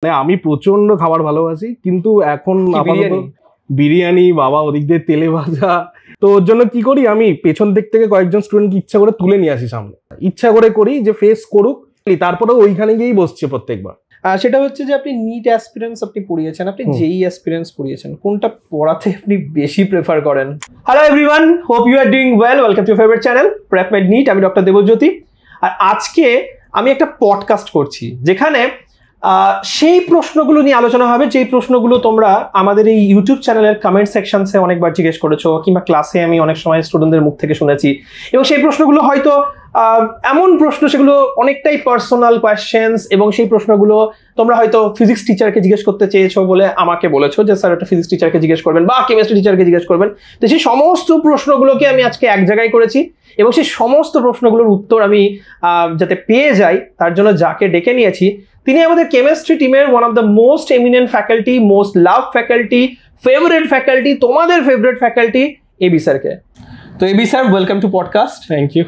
মানে আমি প্রচন্ড খাবার ভালোবাসি, কিন্তু এখন আপাতত বিরিয়ানি, বাবা ওদিক দিয়ে তেলে ভাজা। তো ওর জন্য কি করি, আমি পেছন দিক থেকে কয়েকজন স্টুডেন্টকে ইচ্ছা করে তুলে নিয়ে আসি সামনে, ইচ্ছা করে করি যে ফেস করুক, তারপরে ওইখানে গিয়েই বসছে প্রত্যেকবার। সেটা হচ্ছে যে আপনি নিট অ্যাসপিরেন্স আপনি পড়িয়েছেন, আপনি জেই অ্যাসপিরেন্স পড়িয়েছেন, কোনটা পড়াতে আপনি বেশি প্রেফার করেন? Hello everyone, hope you are doing well. Welcome to favourite channel PrepMed NEET. আমি ডক্টর দেবজ্যোতি, আর আজকে আমি একটা পডকাস্ট করছি যেখানে সেই প্রশ্নগুলো নিয়ে আলোচনা হবে, যেই প্রশ্নগুলো তোমরা আমাদের এই ইউটিউব চ্যানেলের কমেন্ট সেকশনসে অনেকবার জিজ্ঞেস করেছো, কিংবা ক্লাসে আমি অনেক সময় স্টুডেন্টদের মুখ থেকে শুনেছি। এবং সেই প্রশ্নগুলো হয়তো এমন প্রশ্ন, সেগুলো অনেকটাই পার্সোনাল কোয়েশ্চেন্স, এবং সেই প্রশ্নগুলো তোমরা হয়তো ফিজিক্স টিচারকে জিজ্ঞেস করতে চেয়েছো বলে আমাকে বলেছো যে স্যার একটা ফিজিক্স টিচারকে জিজ্ঞেস করবেন বা কেমিস্ট্রি টিচারকে জিজ্ঞেস করবেন। তো সেই সমস্ত প্রশ্নগুলোকে আমি আজকে এক জায়গায় করেছি, এবং সেই সমস্ত প্রশ্নগুলোর উত্তর আমি যাতে পেয়ে যাই তার জন্য যাকে ডেকে নিয়েছি, তিনি আমাদের কেমিস্ট্রি টিমের one of the most eminent faculty, most love faculty, favourite faculty, তোমাদের ফেভারিট ফ্যাকাল্টি এবি স্যারকে। তো AB sir, welcome to podcast. Thank you.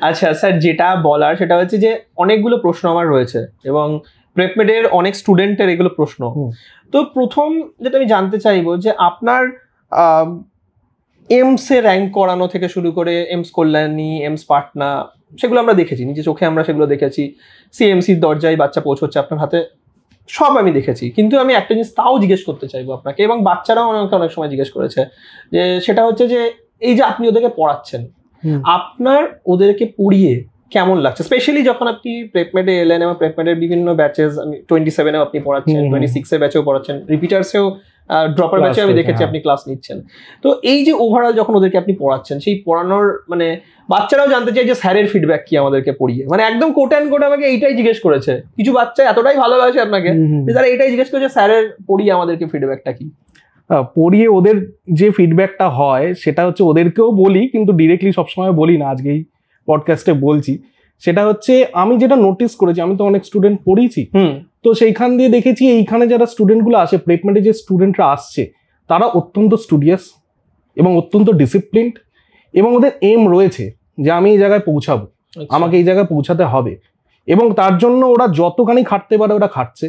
আচ্ছা স্যার, যেটা বলার সেটা হচ্ছে যে অনেকগুলো প্রশ্ন আমার রয়েছে এবং প্রেপমেডের অনেক স্টুডেন্টের এগুলো প্রশ্ন। তো প্রথম যেটা আমি জানতে চাইবো যে আপনার এমসে র্যাঙ্ক করানো থেকে শুরু করে এমস কল্যাণী, এমস পাটনা, সেগুলো আমরা দেখেছি, নিজে চোখে আমরা সেগুলো দেখেছি। সিএমসির দরজায় বাচ্চা পৌঁছচ্ছে আপনার হাতে, সব আমি দেখেছি। কিন্তু আমি একটা জিনিস তাও জিজ্ঞেস করতে চাইবো আপনাকে, এবং বাচ্চারাও আমাকে অনেক সময় জিজ্ঞেস করেছে, যে সেটা হচ্ছে যে এই যে আপনি ওদেরকে পড়াচ্ছেন, আপনার ওদেরকে পড়িয়ে কেমন লাগছে? স্পেশালি যখন আপনি প্রেপমেডে এলেন এবং প্রেপমেডের বিভিন্ন ব্যাচেস, আমি 27-এও আপনি পড়াচ্ছেন, 26-এর ব্যাচেও পড়াচ্ছেন, রিপিটার্সেও ড্রপার ব্যাচে আমি দেখেছি আপনি ক্লাস নিচ্ছেন। তো এই যে ওভারঅল যখন ওদেরকে আপনি পড়াচ্ছেন, সেই পড়ানোর মানে বাচ্চারাও জানতে চাই যে স্যারের ফিডব্যাক কি আমাদেরকে পড়িয়ে, মানে একদম কোট অ্যান্ড কোট আমাকে এইটাই জিজ্ঞেস করেছে। কিছু বাচ্চা এতটাই ভালোবাসে আপনাকে যে তারা এইটাই জিজ্ঞেস করেছে, স্যারের পড়িয়ে আমাদেরকে ফিডব্যাকটা কি? পড়িয়ে ওদের যে ফিডব্যাকটা হয় সেটা হচ্ছে, ওদেরকেও বলি কিন্তু ডিরেক্টলি সবসময় বলি না, আজকে এই পডকাস্টে বলছি। সেটা হচ্ছে আমি যেটা নোটিস করেছি, আমি তো অনেক স্টুডেন্ট পড়িয়েছি, তো সেইখান দিয়ে দেখেছি এইখানে যারা স্টুডেন্টগুলো আসে, প্রেপমেডে যে স্টুডেন্টরা আসছে, তারা অত্যন্ত স্টুডিয়াস এবং অত্যন্ত ডিসিপ্লিনড, এবং ওদের এম রয়েছে যে আমি এই জায়গায় পৌঁছাবো, আমাকে এই জায়গায় পৌঁছাতে হবে, এবং তার জন্য ওরা যতখানি খাটতে পারে ওরা খাটছে,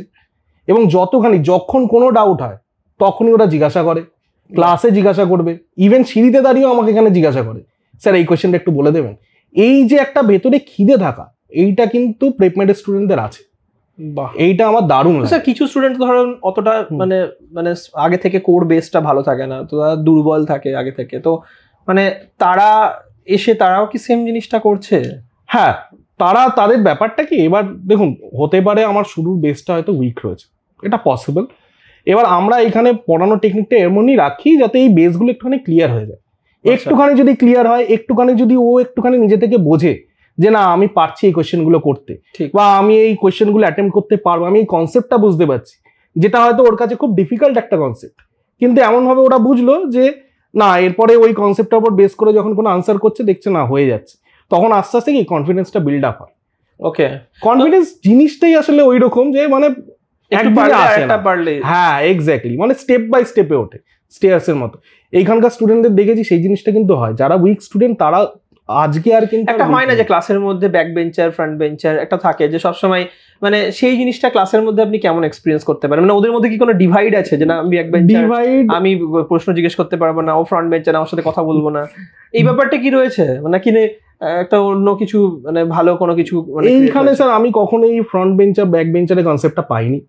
এবং যতখানি যখন কোনো ডাউট হয় তখনই ওরা জিজ্ঞাসা করে, ক্লাসে জিজ্ঞাসা করবে, ইভেন সিঁড়িতে দাঁড়িয়েও আমাকে এখানে জিজ্ঞাসা করে, স্যার এই কোয়েশ্চেনটা একটু বলে দেবেন। এই যে একটা ভেতরে খিদে থাকা, এইটা কিন্তু প্রেপমেডের স্টুডেন্টদের আছে। এইটা আমার দারুণ লাগে। স্যার কিছু স্টুডেন্ট ধরুন অতটা মানে আগে থেকে কোর বেসটা ভালো থাকে না, তো তারা দুর্বল থাকে আগে থেকে, তো মানে তারা এসে তারাও কি সেম জিনিসটা করছে? হ্যাঁ, তারা তাদের ব্যাপারটা কি, এবার দেখুন, হতে পারে আমার শুরুর বেসটা হয়তো উইক রয়েছে, এটা পসিবল। এবার আমরা এখানে পড়ানোর টেকনিকটা এমনই রাখি যাতে এই বেসগুলো একটুখানি ক্লিয়ার হয়ে যায়। একটুখানি যদি ক্লিয়ার হয়, একটুখানি যদি ও একটুখানি নিজে থেকে বোঝে যে না আমি পারছি এই কোয়েশ্চেনগুলো করতে, বা আমি এই কোয়েশ্চেনগুলো অ্যাটেম্প করতে পারবো, আমি এই কনসেপ্টটা বুঝতে পারছি, যেটা হয়তো ওর কাছে খুব ডিফিকাল্ট একটা কনসেপ্ট, কিন্তু এমনভাবে ওরা বুঝলো যে না এরপরে ওই কনসেপ্টটার উপর বেস করে যখন কোনো আনসার করছে দেখছে না হয়ে যাচ্ছে, তখন আস্তে আস্তে কি কনফিডেন্সটা বিল্ড আপ হয়। ওকে, কনফিডেন্স জিনিসটাই আসলে ওই রকম যে মানে হ্যাঁ এক্স্যাক্টলি, মানে স্টেপ বাই স্টেপে ওঠে, স্টেয়ার্সের মতো। এইখানকার স্টুডেন্টদের দেখেছি সেই জিনিসটা কিন্তু হয়। যারা উইক স্টুডেন্ট তারা আজকে আর কিন্তু একটা হয় না যে ক্লাসের মধ্যে ব্যাক বেঞ্চার ফ্রন্ট বেঞ্চার একটা থাকে, যে সবসময় মানে সেই জিনিসটা ক্লাসের মধ্যে আপনি কেমন এক্সপিরিয়েন্স করতে পারেন? মানে ওদের মধ্যে কি কোনো ডিভাইড আছে যে না আমি ব্যাক বেঞ্চার, আমি প্রশ্ন জিজ্ঞেস করতে পারবো না, ও ফ্রন্ট বেঞ্চার আমার সাথে কথা বলবো না, এই ব্যাপারটা কি রয়েছে? মানে কিনে একটা অন্য কিছু মানে ভালো কোনো কিছু এইখানে স্যার আমি কখনোই ফ্রন্ট বেঞ্চার ব্যাক বেঞ্চারের কনসেপ্টটা পাইনি।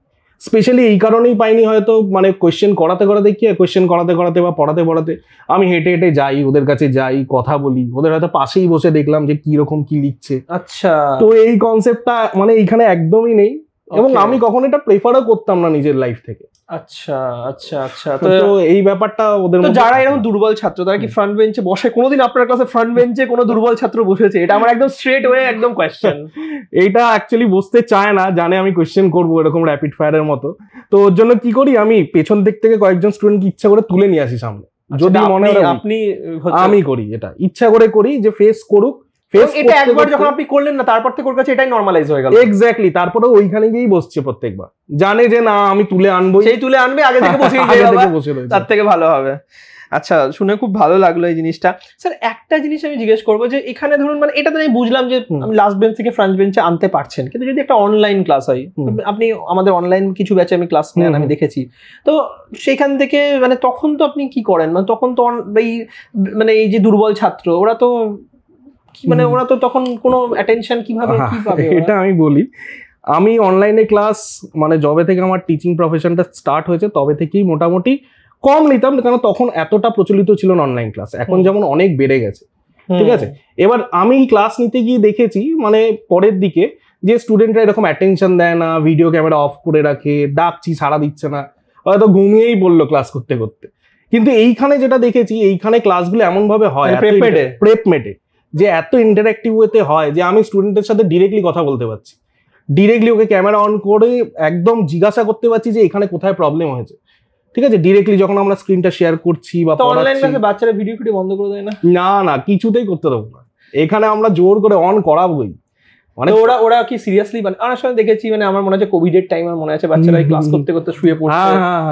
স্পেশালি এই কারণেই পাইনি, হয়তো মানে কোয়েশ্চেন করাতে করাতে কি কোয়েশ্চেন করাতে করাতে বা পড়াতে পড়াতে আমি হেঁটে হেঁটে যাই, ওদের কাছে যাই, কথা বলি, ওদের হয়তো পাশেই বসে দেখলাম যে কি রকম কি লিখছে। আচ্ছা, তো এই কনসেপ্টটা মানে এইখানে একদমই নেই, এবং আমি কখনো এটা প্রেফারও করতাম না নিজের লাইফ থেকে। আচ্ছা আচ্ছা আচ্ছা, তো এই ব্যাপারটা ওদের মধ্যে। যারা এরকম দুর্বল ছাত্র তারা কি ফ্রন্ট বেঞ্চে বসে? কোনোদিন আপনার ক্লাসে ফ্রন্ট বেঞ্চে কোনো দুর্বল ছাত্র বসেছে? এটা আমার একদম স্ট্রেট ওয়ে একদম কোয়েশ্চেন। এইটা অ্যাকচুয়ালি বসতে চায় না, জানে আমি কোয়েশ্চেন করবো এরকম র্যাপিড ফায়ারের মতো, তো ওর জন্য কি করি, আমি পেছন দিক থেকে কয়েকজন স্টুডেন্টকে ইচ্ছা করে তুলে নিয়ে আসি সামনে, যদি মনে হয় আপনি আমি করি, এটা ইচ্ছা করে করি যে ফেস করুক। এটা একবার যখন আপনি করলেন না, তারপর থেকে ওর কাছে এটাই নরমালাইজ হয়ে গেল। এক্স্যাক্টলি, তারপরে ওইখানে গিয়েই বসছে প্রত্যেকবার, জানে যে না আমি তুলে আনবো, সেই তুলে আনবে, আগে থেকে বসে তার থেকে ভালো হবে। আচ্ছা, শুনে খুব ভালো লাগলো এই জিনিসটা। স্যার একটা জিনিস আমি জিজ্ঞেস করবো যে এখানে ধরুন মানে এটা তো আমি বুঝলাম যে আমি লাস্ট বেঞ্চ থেকে ফ্রন্ট বেঞ্চে আনতে পারছেন, কিন্তু যদি একটা অনলাইন ক্লাস হয়, আপনি আমাদের অনলাইন কিছু ব্যাচে আমি ক্লাস নেন আমি দেখেছি, তো সেখান থেকে মানে তখন তো আপনি কি করেন, মানে তখন তো এই মানে এই যে দুর্বল ছাত্র ওরা তো মানে ওরা তো তখন কোনো অ্যাটেনশন কিভাবে কি পাবে? এটা আমি বলি, আমি অনলাইনে ক্লাস মানে যবে থেকে আমার টিচিং প্রফেশনটা স্টার্ট হয়েছে তবে থেকেই মোটামুটি কম নিতাম, কারণ তখন এতটা প্রচলিত ছিল না অনলাইন ক্লাস, এখন যেমন অনেক বেড়ে গেছে। ঠিক আছে, এবার আমি ক্লাস নিতে গিয়ে দেখেছি মানে পরের দিকে যে স্টুডেন্টরা এরকম অ্যাটেনশন দেয় না, ভিডিও ক্যামেরা অফ করে রাখে, ডাকছি সাড়া দিচ্ছে না, হয়তো ঘুমিয়েই বললো ক্লাস করতে করতে। কিন্তু এইখানে যেটা দেখেছি, এইখানে ক্লাসগুলো এমন ভাবে হয় প্রেপমেটে যে এত ইন্টারঅ্যাক্টিভ ওয়েতে হয় যে আমি স্টুডেন্টের সাথে ডিরেক্টলি কথা বলতে পারছি, ডিরেক্টলি ওকে ক্যামেরা অন করে একদম জিজ্ঞাসা করতে পারছি যে এখানে কোথায় প্রবলেম হয়েছে। ঠিক আছে, ডিরেক্টলি যখন আমরা স্ক্রিনটা শেয়ার করছি বা অনলাইন ক্লাসে বাচ্চারা ভিডিও বন্ধ করে দেয় না? না কিছুতেই করতে দেবো না, এখানে আমরা জোর করে অন করাবোই। মানে ওরা কি সিরিয়াসলি, মানে অনেক সময় দেখেছি মানে আমার মনে আছে কোভিড এর টাইম, আমার মনে আছে বাচ্চারা ক্লাস করতে করতে শুয়ে পড়ছে,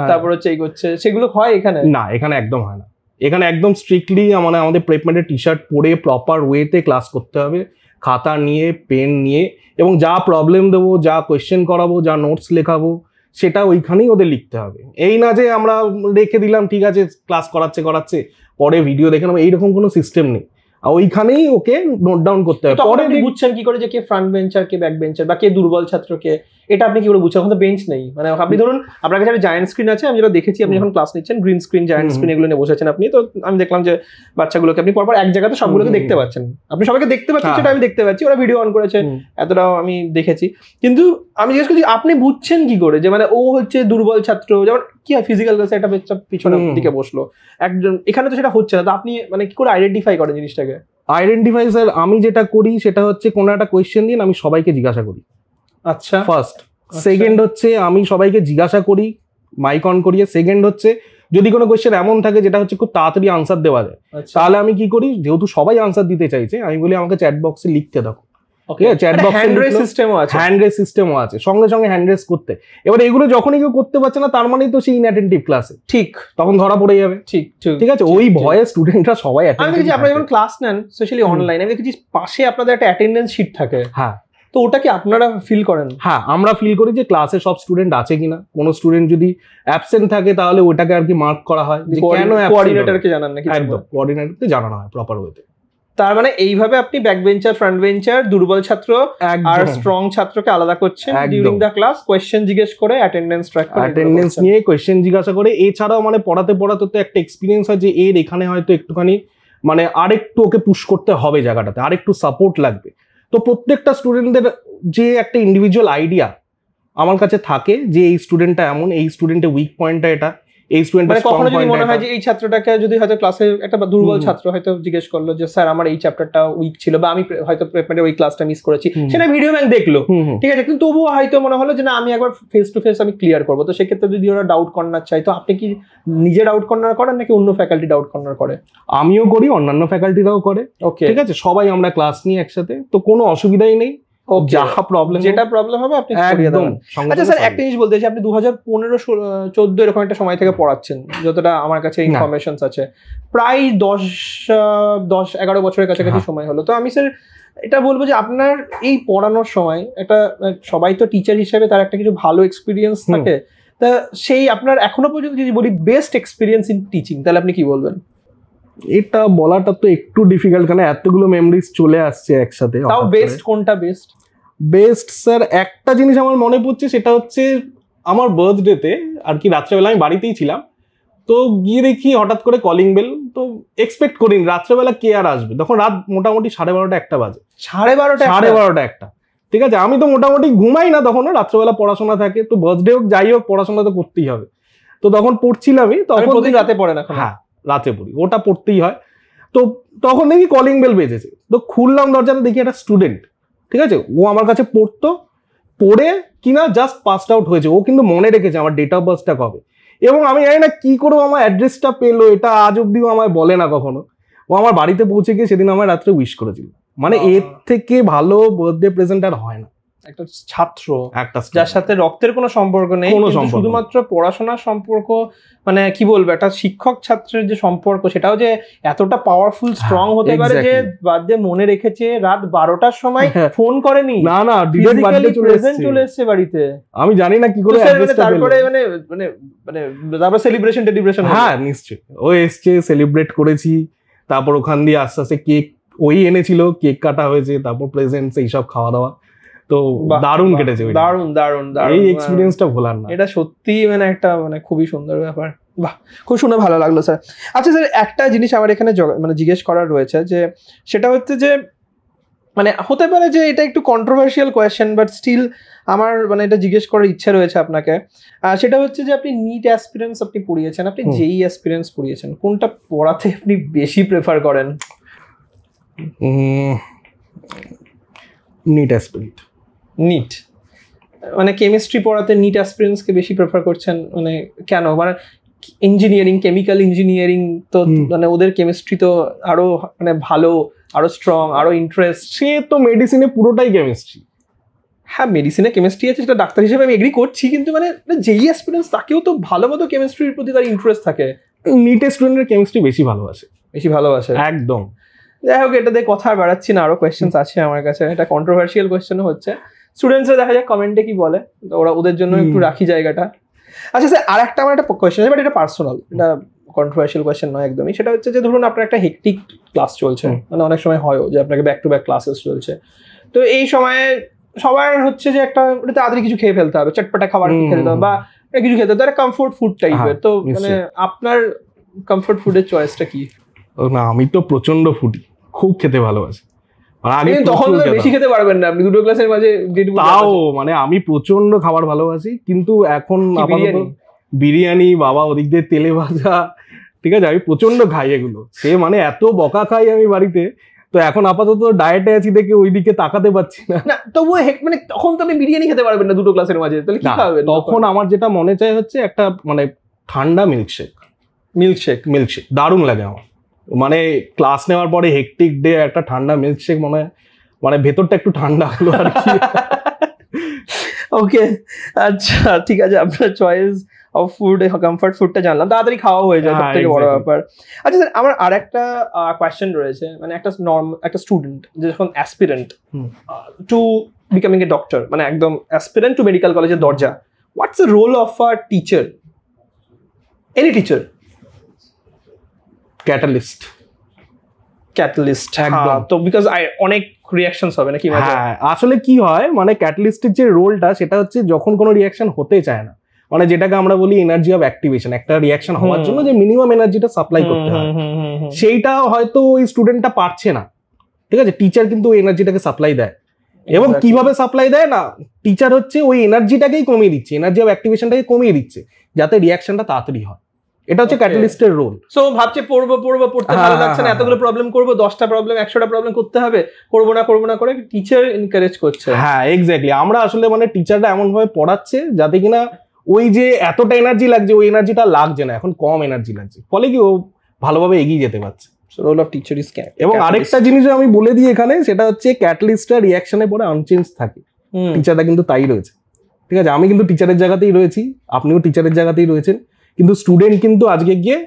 তারপর হচ্ছে এই করছে, সেগুলো হয় এখানে? না, এখানে একদম হয় না। এখানে একদম স্ট্রিক্টলি মানে আমাদের প্রেপমেন্টের টি শার্ট পরে প্রপার ওয়েতে ক্লাস করতে হবে, খাতা নিয়ে পেন নিয়ে, এবং যা প্রবলেম দেবো, যা কোয়েশ্চেন করাবো, যা নোটস লেখাবো সেটা ওইখানেই ওদের লিখতে হবে। এই না যে আমরা রেখে দিলাম ঠিক আছে ক্লাস করাচ্ছে পরে ভিডিও দেখে নেবো, এইরকম কোনো সিস্টেম নেই, ওইখানেই ওকে নোট ডাউন করতে হবে। পরে আপনি বুঝছেন কি করে যে কে ফ্রন্ট বেঞ্চার, কে ব্যাক বেঞ্চার, বা কে দুর্বল ছাত্রকে, এটা আপনি কি করে বুঝছেন? এখন তো বেঞ্চ নেই, মানে আপনি ধরুন আপনার কাছে একটা জায়ান্ট স্ক্রিন আছে, আমি যেটা দেখেছি আপনি যখন ক্লাস নিচ্ছেন গ্রিন স্ক্রিন জায়ান্ট স্ক্রিন এগুলো নিয়ে বসেছেন আপনি, তো আমি দেখলাম যে বাচ্চাগুলোকে আপনি পরপর এক জায়গাতে সবগুলোকে দেখতে পাচ্ছেন, আপনি সবাইকে দেখতে পাচ্ছেন, সেটা আমি দেখতে পাচ্ছি, ওরা ভিডিও অন করেছে, এতটাও আমি দেখেছি। কিন্তু আমি জিজ্ঞেস করছি আপনি বুঝছেন কি করে যে মানে ও হচ্ছে দুর্বল ছাত্র? যেমন কি হয় ফিজিক্যাল ক্লাসে একটা বাচ্চা পিছনের দিকে বসলো একজন, এখানে তো সেটা হচ্ছে না, তো আপনি মানে কি করে আইডেন্টিফাই করেন জিনিসটাকে? আইডেন্টিফাই স্যার আমি যেটা করি সেটা হচ্ছে কোনো একটা কোয়েশ্চেন দিন আমি সবাইকে জিজ্ঞাসা করি। আচ্ছা, ফার্স্ট। সেকেন্ড হচ্ছে আমি সবাইকে জিজ্ঞাসা করি মাইক অন করিয়ে। সেকেন্ড হচ্ছে যদি কোনো কোয়েশ্চেন এমন থাকে যেটা হচ্ছে খুব তাড়াতাড়ি আনসার দেওয়া যায়, তাহলে আমি কি করি, যেহেতু সবাই আনসার দিতে চাইছে, আমি বলি আমাকে চ্যাট বক্সে লিখতে দাও। হ্যান্ড রেজ সিস্টেমও আছে, সঙ্গে সঙ্গে হ্যান্ড রেজ করতে। এবার এগুলো যখনই কেউ করতে পারছে না তার মানেই তো সেই ইনঅ্যাটেন্টিভ ক্লাসে, ঠিক তখন ধরা পড়ে যাবে। ঠিক আছে, ওই ভয়ে স্টুডেন্টরা সবাই আমি দেখছি আপনারা যখন ক্লাস নেন স্পেশালি অনলাইন, আমি দেখছি পাশে আপনাদের একটা অ্যাটেন্ডেন্স শিট থাকে। হ্যাঁ, তো ওটা কি আপনারা ফিল করেন? হ্যাঁ, আমরা ফিল করি যে ক্লাসে সব স্টুডেন্ট আছে কিনা, কোনো স্টুডেন্ট যদি অ্যাবসেন্ট থাকে তাহলে ওটাকে আর কি মার্ক করা হয়, কেন কোঅর্ডিনেটরকে জানান নাকি? একদম কোঅর্ডিনেটরকে জানানো হয় প্রপার ওয়েতে। তার মানে এইভাবে আপনি ব্যাক বেঞ্চার, ফ্রন্ট বেঞ্চার, দুর্বল ছাত্র আর স্ট্রং ছাত্রকে আলাদা করছেন ডিউরিং দ্য ক্লাস, কোয়েশ্চেন জিজ্ঞেস করে অ্যাটেন্ডেন্স ট্র্যাক করে, অ্যাটেন্ডেন্স নিয়ে কোয়েশ্চেন জিজ্ঞাসা করে। এছাড়াও মানে পড়াতে তো একটা এক্সপিরিয়েন্স হয় যে এর এখানে হয়তো একটুখানি মানে আরেকটু ওকে পুশ করতে হবে, জায়গাটাতে আরেকটু সাপোর্ট লাগবে। তো প্রত্যেকটা স্টুডেন্টদের যে একটা ইন্ডিভিজুয়াল আইডিয়া আমার কাছে থাকে যে এই স্টুডেন্টটা এমন, এই স্টুডেন্টের উইক পয়েন্টটা এটা, এই স্টুডেন্টের মানে কখনো যদি মনে হয় যে এই ছাত্রটাকে যদি হয়তো ক্লাসে একটা দুর্বল ছাত্র হয়তো জিজ্ঞেস করলো যে স্যার আমার এই চ্যাপ্টারটা উইক ছিল, বা আমি হয়তো প্রেপমেন্টে ওই ক্লাসটা মিস করেছি, সেটা ভিডিও ব্যাংক দেখলো, ঠিক আছে, কিন্তু তবুও হয়তো মনে হলো যে না আমি একবার ফেস টু ফেস আমি ক্লিয়ার করবো, তো সেক্ষেত্রে যদি ওরা ডাউট কর্নার চাই, তো আপনি কি নিজে ডাউট কর্নার করেন নাকি অন্য ফ্যাকাল্টি ডাউট কর্নার করে? আমিও করি, অন্যান্য ফ্যাকাল্টিরাও করে। ওকে, ঠিক আছে, সবাই আমরা ক্লাস নিই একসাথে, তো কোনো অসুবিধাই নেই। যেটা প্রবলেম হবে আপনি করিয়ে দেবেন। আচ্ছা স্যার, একটা জিনিস বলতে চাই, আপনি 2015-14 এরকম একটা সময় থেকে পড়াচ্ছেন, যতটা আমার কাছে ইনফরমেশন আছে, প্রায় 10-11 বছরের কাছাকাছি সময় হলো। তো আমি স্যার এটা বলবো যে আপনার এই পড়ানোর সময় একটা, সবাই তো টিচার হিসেবে তার একটা কিছু ভালো এক্সপিরিয়েন্স থাকে, তা সেই আপনার এখনো পর্যন্ত যদি বলি বেস্ট এক্সপিরিয়েন্স ইন টিচিং, তাহলে আপনি কি বলবেন? এটা বলাটা তো একটু ডিফিকাল্ট, কারণ এতগুলো মেমোরিজ চলে আসছে একসাথে। তাও বেস্ট কোনটা? বেস্ট স্যার একটা জিনিস আমার মনে পড়ছে, সেটা হচ্ছে আমার বার্থডেতে আর কি রাত্রেবেলা আমি বাড়িতেই ছিলাম, তো গিয়ে দেখি হঠাৎ করে কলিং বেল, তো এক্সপেক্ট করিনি রাত্রেবেলা কে আর আসবে, তখন রাত মোটামুটি 12:30-1টা বাজে। 12:30-1টা, ঠিক আছে, আমি তো মোটামুটি ঘুমাই না তখন, রাত্রেবেলা পড়াশোনা থাকে, তো বার্থডে হোক যাই হোক পড়াশোনা তো করতেই হবে, তো তখন পড়ছিলামই। তখন রাতে পড়ে না? হ্যাঁ, রাতে পড়ি, ওটা পড়তেই হয়। তো তখন দেখি কলিং বেল বেজেছে, তো খুললাম দরজাটা, দেখি একটা স্টুডেন্ট, ঠিক আছে, ও আমার কাছে পড়ে কিনা জাস্ট পাসড আউট হয়েছে, ও কিন্তু মনে রেখেছে আমার ডেট অফ বার্থটা কবে, এবং আমি জানি না কি করে আমার অ্যাড্রেসটা পেলো, এটা আজ অব্দিও আমায় বলে না কখনো। ও আমার বাড়িতে পৌঁছে গিয়ে সেদিন আমার রাত্রে উইশ করেছিল, মানে এর থেকে ভালো বার্থডে প্রেজেন্ট আর হয় না। একটা ছাত্র একটা যার সাথে রক্তের কোনো সম্পর্ক নেই, শুধুমাত্র পড়াশোনার সম্পর্ক, মানে কি বলবো, একটা শিক্ষক ছাত্রের যে সম্পর্ক সেটাও যে এতটা পাওয়ারফুল স্ট্রং হতে পারে যে বার্থডে মনে রেখেছে, রাত 12টার সময় ফোন করেনি, না ফিজিক্যালি প্রেজেন্ট চলে এসেছে বাড়িতে। আমি জানি না কি করে তারপরে মানে তারপর সেলিব্রেশন। হ্যাঁ নিশ্চয়ই, ও এসছে, সেলিব্রেট করেছি, তারপর ওখান দিয়ে আস্তে আস্তে কেক ওই এনেছিল, কেক কাটা হয়েছে, তারপর প্রেজেন্টস এইসব খাওয়া দাওয়া, তো দারুণ কেটেছে। দারুণ এই এক্সপেরিয়েন্সটা ভোলার না, এটা সত্যি মানে একটা মানে খুবই সুন্দর ব্যাপার। বাহ, খুব শুনে ভালো লাগলো স্যার। আচ্ছা স্যার, একটা জিনিস আমার এখানে মানে জিজ্ঞেস করার রয়েছে, যে সেটা হচ্ছে যে মানে হতে পারে যে এটা একটু কন্ট্রোভার্সিয়াল কোয়েশ্চেন, বাট স্টিল আমার মানে এটা জিজ্ঞেস করার ইচ্ছা রয়েছে আপনাকে। সেটা হচ্ছে যে আপনি নিট অ্যাসপিরেন্স আপনি পড়িয়েছেন, আপনি জেই অ্যাসপিরেন্স পড়িয়েছেন, কোনটা পড়াতে আপনি বেশি প্রেফার করেন? NEET aspirant. নিট মানে কেমিস্ট্রি পড়াতে নিট অ্যাসপিরেন্সকে বেশি প্রেফার করছেন, মানে কেন? মানে ইঞ্জিনিয়ারিং, কেমিক্যাল ইঞ্জিনিয়ারিং তো মানে ওদের কেমিস্ট্রি তো আরো মানে ভালো, আরো স্ট্রং, আরো ইন্টারেস্ট। সে তো মেডিসিনে পুরোটাই কেমিস্ট্রি। হ্যাঁ, মেডিসিনে কেমিস্ট্রি আছে, সেটা ডাক্তার হিসেবে আমি এগ্রি করছি, কিন্তু মানে জেই অ্যাসপিরেন্স তাকেও তো ভালো মতো কেমিস্ট্রির প্রতি তার ইন্টারেস্ট থাকে। নিটের স্টুডেন্টের কেমিস্ট্রি বেশি ভালোবাসে একদম। যাই হোক, এটা দিয়ে কথা বাড়াচ্ছি না, আরো কোয়েশ্চেন্স আছে আমার কাছে, এটা কন্ট্রোভার্সিয়াল কোয়েশ্চেনও হচ্ছে, স্টুডেন্টসরা দেখা যাক কমেন্টে কি বলে, ওদের জন্য একটু রাখি জায়গাটা। আচ্ছা স্যার, আর একটা আমার একটা কোয়েশ্চেন আছে, বাট এটা পার্সোনাল, এটা কন্ট্রোভার্সিয়াল কোয়েশ্চেন নয় একদমই। সেটা হচ্ছে যে ধরুন আপনার একটা হেক্টিক ক্লাস চলছে, মানে অনেক সময় হয় যে আপনাকে ব্যাক টু ব্যাক ক্লাসেস চলছে, তো এই সময়ে সবার হচ্ছে যে একটা তাড়াতাড়ি কিছু খেয়ে ফেলতে হবে, চটপটা খাবার খেতে হবে বা কিছু খেতে হবে, কমফোর্ট ফুড টাইপের। তো মানে আপনার কমফোর্ট ফুডের চয়েসটা কি? না, আমি তো প্রচন্ড ফুডি, খুব খেতে ভালোবাসি। তখন বেশি খেতে পারবেন না আপনি, দুটো ক্লাসের মাঝে তাও মানে আমি প্রচন্ড খাবার ভালোবাসি, কিন্তু এখন বিরিয়ানি বাবা, ওদিক দিয়ে তেলে ভাজা, ঠিক আছে, আমি প্রচন্ড খাই এগুলো, সে মানে এত বকা খাই আমি বাড়িতে। তো এখন আপাতত ডায়েটে আছি দেখে ওইদিকে তাকাতে পারছি না। তবুও মানে তখন তো আপনি বিরিয়ানি খেতে পারবেন না দুটো ক্লাসের মাঝে, তাহলে কি খাবেন? তখন আমার যেটা মনে চাই হচ্ছে একটা মানে ঠান্ডা মিল্কশেক দারুণ লাগে আমার। মানে ক্লাস নেওয়ার পরে হেক্টিক ডে, একটা ঠান্ডা মিল্কশেক মানে ভেতরটা একটু ঠান্ডা হলো আর কি। ওকে, আচ্ছা ঠিক আছে, আপনার চয়েস অফ ফুড, কমফর্ট ফুডটা জানলাম, তাড়াতাড়ি খাওয়া হয়ে যায়, সবথেকে বড় ব্যাপার। আচ্ছা স্যার, আমার আর একটা কোয়েশ্চেন রয়েছে, মানে একটা স্টুডেন্ট যখন aspirant to becoming a doctor, মানে একদম অ্যাসপিরেন্ট টু মেডিকেল কলেজের দরজা, what's the role of a teacher, any teacher? Catalyst একদম। তো বিকজ অনেক রিঅ্যাকশনস হবে নাকি? হ্যাঁ, আসলে কি হয় মানে ক্যাটালিস্টের যে রোলটা সেটা হচ্ছে যখন কোনো রিঅ্যাকশন হতে চায় না, মানে যেটাকে আমরা বলি এনার্জি অফ অ্যাক্টিভেশন, একটা রিঅ্যাকশন হওয়ার জন্য যে মিনিমাম এনার্জিটা সাপ্লাই করতে হয়, সেইটা হয়তো ওই স্টুডেন্টটা পারছে না, ঠিক আছে, টিচার কিন্তু ওই এনার্জিটাকে সাপ্লাই দেয়। এবং কিভাবে সাপ্লাই দেয় না, টিচার হচ্ছে ওই এনার্জিটাকেই কমিয়ে দিচ্ছে, এনার্জি অফ অ্যাক্টিভেশনটাকে কমিয়ে দিচ্ছে, যাতে রিঅ্যাকশনটা তাড়াতাড়ি হয়। এটা হচ্ছে ক্যাটালিস্টের রোল। সো ভাবছে পড়তে ভালো লাগছে না, এতগুলো প্রবলেম করবো, 10টা প্রবলেম 100টা প্রবলেম করতে হবে, করবো না করে টিচার এনকারেজ করছে। হ্যাঁ এক্স্যাক্টলি, আমরা আসলে মানে টিচাররা এমন ভাবে পড়াচ্ছে যাতে কিনা ওই যে এতটা এনার্জি লাগছে ওই এনার্জিটা লাগছে না, এখন কম এনার্জি লাগছে, ফলে কি ও ভালোভাবে এগিয়ে যেতে পারছে। Role of teacher is catalyst. এবং আরেকটা জিনিস আমি বলে দিই এখানে, সেটা হচ্ছে ক্যাটালিস্টটা রিঅ্যাকশনের পরে আনচেঞ্জ থাকে, টিচারটা কিন্তু তাই রয়েছে, ঠিক আছে, আমি কিন্তু টিচারের জায়গাতেই রয়েছি, আপনিও টিচারের জায়গাতেই রয়েছেন, কিন্তু স্টুডেন্ট কিন্তু আজকে গিয়ে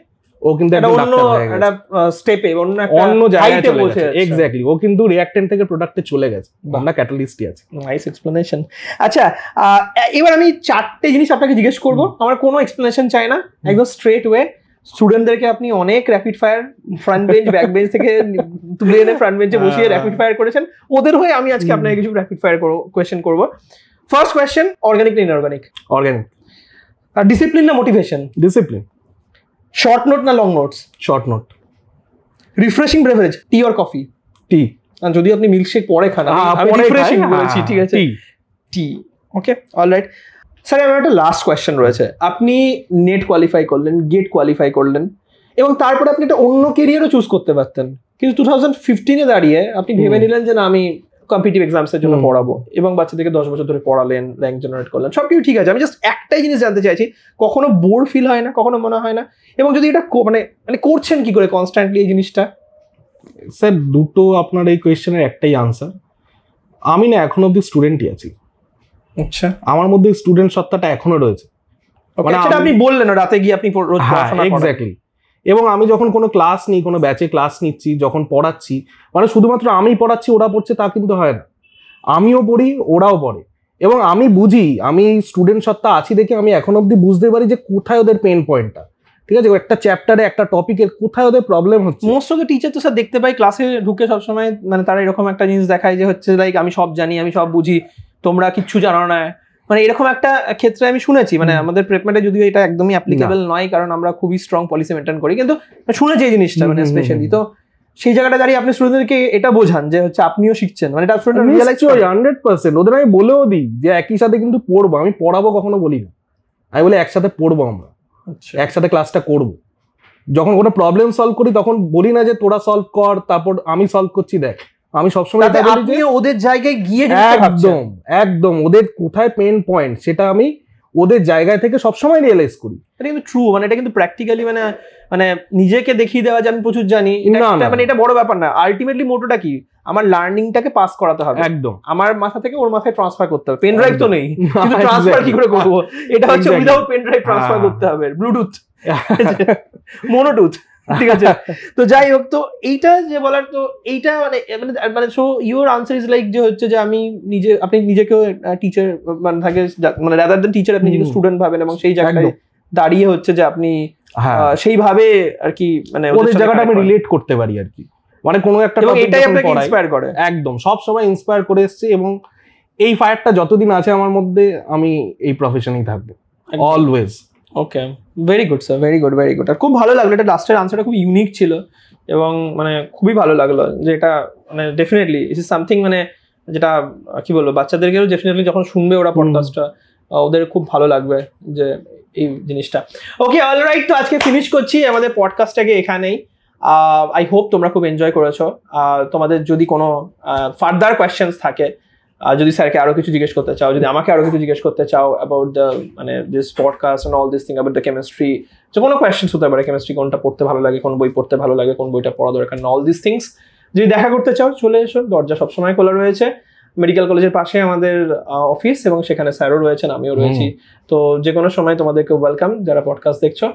ও কিন্তু একটা স্টেপে অন্য জায়গায় চলে গেছে। এক্স্যাক্টলি, ও কিন্তু রিঅ্যাক্টেন্ট থেকে প্রোডাক্টে চলে গেছে, আমরা ক্যাটালিস্টই আছে। Nice explanation. আচ্ছা, এবার আমি 4টে জিনিস আপনাকে জিজ্ঞেস করব, আমার কোনো এক্সপ্লেনেশন চাই না, একদম স্ট্রেট ওয়ে। স্টুডেন্টদেরকে আপনি অনেক rapid fire front bench back bench থেকে তুলে এনে ফ্রন্ট বেঞ্চে বসিয়ে র্যাপিড ফায়ার করেছেন, ওদের হয়ে আমি আজকে আপনাকে কিছু র্যাপিড ফায়ার কোয়েশ্চেন করব। ফার্স্ট কোয়েশ্চেন, অর্গানিক না ইনঅর্গানিক? অর্গানিক। আর ডিসিপ্লিন না মোটিভেশন? ডিসিপ্লিন। শর্ট নোট না long notes? Short note. Refreshing beverage, tea or coffee? Tea. যদি আপনি মিল্কশেক পরে খান, আমি রিফ্রেশিং বলেছি, ঠিক আছে, টি। ওকে, অলরাইট স্যার, আমার একটা লাস্ট কোয়েশ্চেন রয়েছে। আপনি নেট কোয়ালিফাই করলেন, গেট কোয়ালিফাই করলেন, এবং তারপরে আপনি একটা অন্য কেরিয়ারও চুজ করতে পারতেন, কিন্তু 2015-এ দাঁড়িয়ে আপনি ভেবে নিলেন যে না, আমি কম্পিটিটিভ এক্সামসের জন্য পড়াবো, এবং বাচ্চাদেরকে 10 বছর ধরে পড়ালেন, র্যাঙ্ক জেনারেট করলেন, সব কিছু ঠিক আছে। আমি জাস্ট একটাই জিনিস জানতে চাইছি, কখনো বোর ফিল হয় না, কখনো মনে হয় না, এবং যদি এটা মানে করছেন কি করে কনস্ট্যান্টলি এই জিনিসটা? স্যার দুটো আপনার এই কোয়েশ্চেনের একটাই আনসার, আমি না এখন অব্দি স্টুডেন্টই আছি, আচ্ছা, আমার মধ্যে স্টুডেন্ট সত্তাটা এখনো রয়েছে। মানে আপনি বললেন রাতে গিয়ে আপনি রোজ পড়াশোনা করেন। এক্স্যাক্টলি। এবং আমি যখন কোনো ক্লাস নিই, কোনো ব্যাচে ক্লাস নিচ্ছি, যখন পড়াচ্ছি, মানে শুধুমাত্র আমি পড়াচ্ছি ওরা পড়ছে তা কিন্তু হয় না। আমিও পড়ি, ওরাও পড়ে, এবং আমি বুঝি, আমি স্টুডেন্ট সত্তা আছি দেখে আমি এখন অব্দি বুঝতে পারি যে কোথায় ওদের পেন পয়েন্টটা, ঠিক আছে, একটা চ্যাপ্টারে একটা টপিকের কোথায় ওদের প্রবলেম হচ্ছে। মোস্ট অফ দ্য টিচার তো স্যার দেখতে পাই ক্লাসে ঢুকে সবসময় মানে তারা এরকম একটা জিনিস দেখায় যে হচ্ছে লাইক আমি সব জানি, আমি সব বুঝি, তোমরা কিচ্ছু জানো না, মানে এরকম একটা ক্ষেত্রে আমি শুনেছি। মানে আমাদের প্রেপমেটে যদিও এটা একদমই অ্যাপ্লিকেবল নয়, কারণ আমরা খুবই স্ট্রং পলিসি মেনটেন করি, কিন্তু শুনেছি এই জিনিসটা মানে স্পেশালি। তো সেই জায়গাটা দাঁড়িয়ে আপনি স্টুডেন্টদেরকে এটা বোঝান যে হচ্ছে আপনিও শিখছেন, মানে এটা স্টুডেন্ট রিয়ালাইজ করে 100%। ওদের আমি বলেও দিই যে একই সাথে কিন্তু পড়বো, আমি পড়াবো কখনো বলি না, আমি বলি একসাথে পড়বো, আমরা একসাথে ক্লাসটা করবো। যখন কোনো প্রবলেম সলভ করি তখন বলি না যে তোরা সলভ কর তারপর আমি সলভ করছি, দেখ আমি সবসময় আপনি ওদের জায়গায় গিয়ে একদম ওদের কোথায় পেন পয়েন্ট সেটা আমি ওদের জায়গায় থেকে সবসময় রিয়েলাইজ করি। এটা কিন্তু ট্রু, মানে এটা কিন্তু প্র্যাকটিক্যালি মানে মানে নিজেকে দেখিয়ে দেওয়া যে আমি প্রচুর জানি, মানে এটা বড় ব্যাপার না। আলটিমেটলি মোটোটা কি, আমার লার্নিংটাকে পাস করাতে হবে, একদম আমার মাথা থেকে ওর মাথায় ট্রান্সফার করতে হবে। পেন ড্রাইভ তো নেই, কিন্তু ট্রান্সফার কি করে করবো, এটা হচ্ছে উইদাউট পেন ড্রাইভ ট্রান্সফার করতে হবে, ব্লুটুথ, মোনোটুথ, ঠিক আছে। তো যাই হোক, তো এইটা যে বলার, তো এইটা মানে মানে so your answer is like যে হচ্ছে যে আমি নিজে, আপনি নিজেকেও টিচার মানে থাকে, মানে রাদার দেন টিচার আপনি নিজেকে স্টুডেন্ট ভাবেন, এবং সেই জায়গায় দাঁড়িয়ে হচ্ছে যে আপনি সেইভাবে আর কি মানে ওদের জায়গাটা আমি রিলেট করতে পারি আর কি, মানে কোনো একটা টপিক, এটাই আপনাকে ইন্সপায়ার করে। একদম সব সময় ইন্সপায়ার করে এসেছি, এবং এই ফায়ারটা যতদিন আছে আমার মধ্যে আমি এই প্রফেশনেই থাকবো always. Okay, very good sir, very good, very good. আর খুব ভালো লাগলো, এটা লাস্টের আনসারটা খুব ইউনিক ছিল, এবং মানে খুবই ভালো লাগলো যে এটা মানে ডেফিনেটলি ইট ইজ সামথিং, মানে যেটা কি বলবো, বাচ্চাদেরকেও ডেফিনেটলি যখন শুনবে ওরা পডকাস্টটা, ওদের খুব ভালো লাগবে যে এই জিনিসটা। ওকে, অলরাইট, তো আজকে ফিনিশ করছি আমাদের পডকাস্টটাকে এখানেই। আই হোপ তোমরা খুব এনজয় করেছো। তোমাদের যদি কোনো ফার্দার কোয়েশ্চেন্স থাকে, যদি স্যারকে আরো কিছু জিজ্ঞেস করতে চাও, যদি আমাকে আরো কিছু জিজ্ঞেস করতে চাও অ্যাবাউট দ্য মানে this podcast and all this thing about the chemistry, যে কোনো কোয়েশ্চেন্স হতে পারে, কেমিস্ট্রি কোনটা পড়তে ভালো লাগে, কোন বই পড়তে ভালো লাগে, কোন বইটা পড়া দরকার না, অল দিস থিংস যদি দেখা করতে চাও চলে এসো, দরজা সবসময় খোলা রয়েছে। মেডিকেল কলেজের পাশে আমাদের অফিস, এবং সেখানে স্যারও রয়েছেন, আমিও রয়েছি, তো যে কোনো সময় তোমাদেরকে ওয়েলকাম যারা পডকাস্ট দেখছো।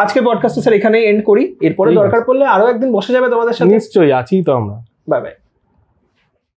আজকে পডকাস্টটা স্যার এখানেই এন্ড করি, এরপরে দরকার পড়লে আরো একদিন বসে যাবে তোমাদের সাথে, নিশ্চয়ই আছি তো আমরা। Bye bye.